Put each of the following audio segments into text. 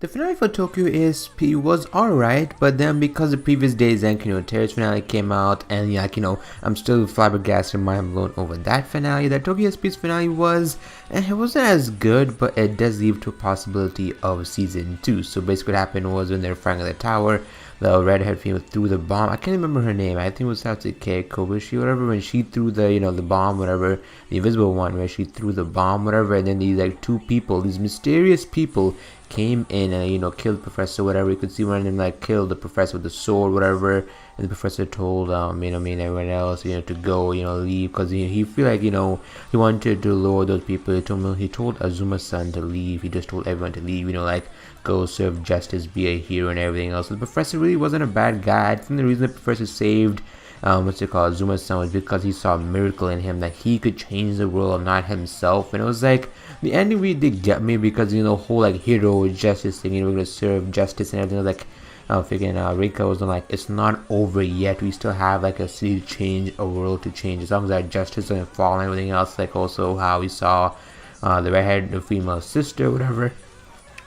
The finale for Tokyo ESP was alright, but then because the previous day Zenkino Terrace finale came out, and I'm still flabbergasted and mind blown over that finale, that Tokyo ESP's finale was, and it wasn't as good, but it does leave to a possibility of season 2. So basically what happened was when they were fighting at the tower, the redhead female threw the bomb. I can't remember her name. I think it was Satsuki Kobashi, whatever. When she threw the the bomb, whatever, the invisible one, where she threw the bomb, whatever, and then these two people, these mysterious people, came in and killed the professor, whatever. You could see one of them killed the professor with the sword, whatever. And the professor told everyone else to go leave, because he feel like he wanted to lure those people. He told Azuma-san to leave. He just told everyone to leave, go serve justice, be a hero, and everything else. So the professor really wasn't a bad guy. I think the reason the professor saved Azuma-san was because he saw a miracle in him, that he could change the world, not himself. And it was the ending really did get me, because the whole hero justice thing, we're gonna serve justice and everything. Rika was it's not over yet. We still have a city to change, a world to change. As long as our justice doesn't fall and everything else. Also how we saw the redhead, the female sister, whatever.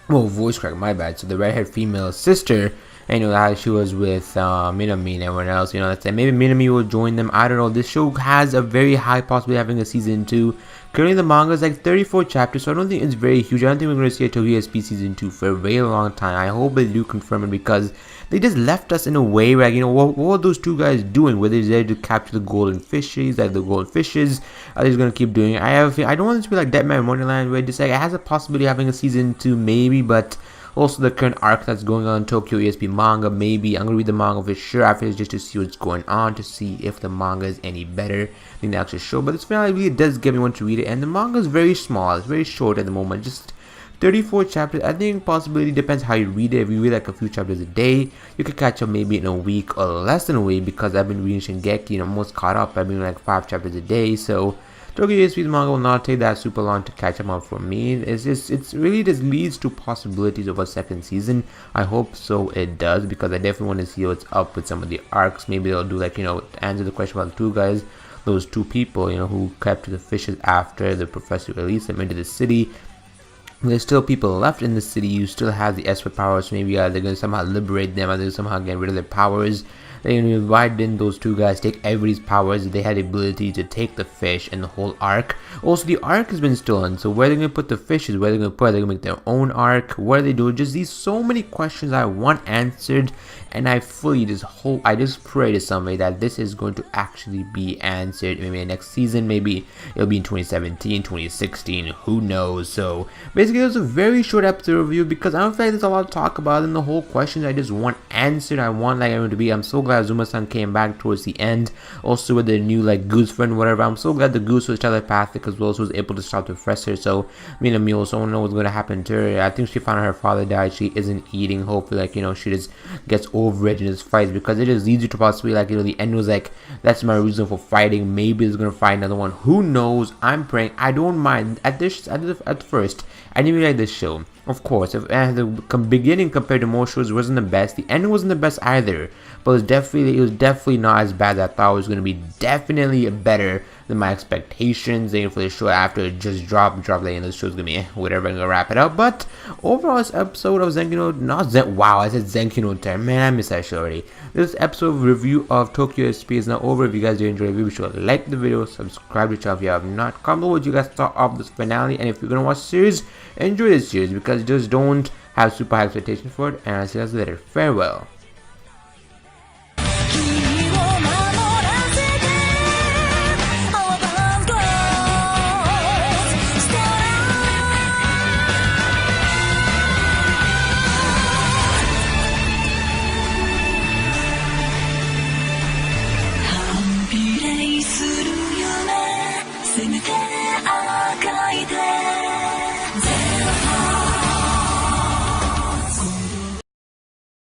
Well, voice crack, my bad. So the redhead female sister, how she was with Minami and everyone else. Let's say maybe Minami will join them. I don't know. This show has a very high possibility of having a season 2. Currently the manga is 34 chapters, so I don't think it's very huge. I don't think we're going to see a Tokyo ESP season 2 for a very long time. I hope they do confirm it, because they just left us in a way where what were those two guys doing? Were they there to capture the golden fishes? The golden fishes, are they just going to keep doing it? I don't want it to be like Deadman Wonderland, where just it has a possibility of having a season 2 maybe, but also the current arc that's going on in Tokyo ESP manga, maybe. I'm going to read the manga for sure after this, just to see what's going on, to see if the manga is any better than the actual show. But this finale really does get me want to read it, and the manga is very small. It's very short at the moment, just 34 chapters. I think possibility depends how you read it. If you read a few chapters a day, you could catch up maybe in a week or less than a week, because I've been reading Shingeki, almost caught up. I've been 5 chapters a day, so Tokyo ESP's manga will not take that super long to catch up on for me. It's really just leads to possibilities of a second season. I hope so it does, because I definitely want to see what's up with some of the arcs. Maybe they'll do answer the question about the two guys, those two people, who kept the fishes after the professor released them into the city. There's still people left in the city. You still have the ESP powers. So maybe they're going to somehow liberate them, or they're somehow get rid of their powers. Why didn't those two guys take everybody's powers if they had the ability to take the fish and the whole arc? Also, the arc has been stolen, so where are they going to put the fishes? Where are they going to put? Are they going to make their own arc? What are they doing? Just these so many questions I want answered, and I fully just hope, I just pray to somebody that this is going to actually be answered. Maybe next season, maybe it'll be in 2017, 2016, who knows? So basically, it was a very short episode review, because I don't feel like there's a lot to talk about, and the whole questions I just want answered. I want everyone to be. I'm so glad Azuma-san came back towards the end, also with the new goose friend, whatever. I'm so glad the goose was telepathic as well, so was able to stop the professor. So Minami also don't know what's going to happen to her. I think she found out her father died. She isn't eating. Hopefully she just gets over it and just fights, because it just leads you to possibly the end was that's my reason for fighting. Maybe it's gonna fight another one, who knows. I'm praying. I don't mind. At first I didn't really like this show. Of course, if at the beginning compared to most shows, it wasn't the best. The end wasn't the best either, but it was definitely not as bad as I thought it was going to be. Definitely better than my expectations. For the show after it just dropped. The show is going to be whatever. I'm going to wrap it up. But overall, this episode of wow, I said Zenkino Terrace. Man, I missed that show already. This episode review of Tokyo ESP is now over. If you guys did enjoy the video, be sure to like the video, subscribe to the channel if you have not. Comment below what you guys thought of this finale, and if you're going to watch the series, enjoy this series, because just don't have super high expectations for it. And I'll see you guys later. Farewell.せめて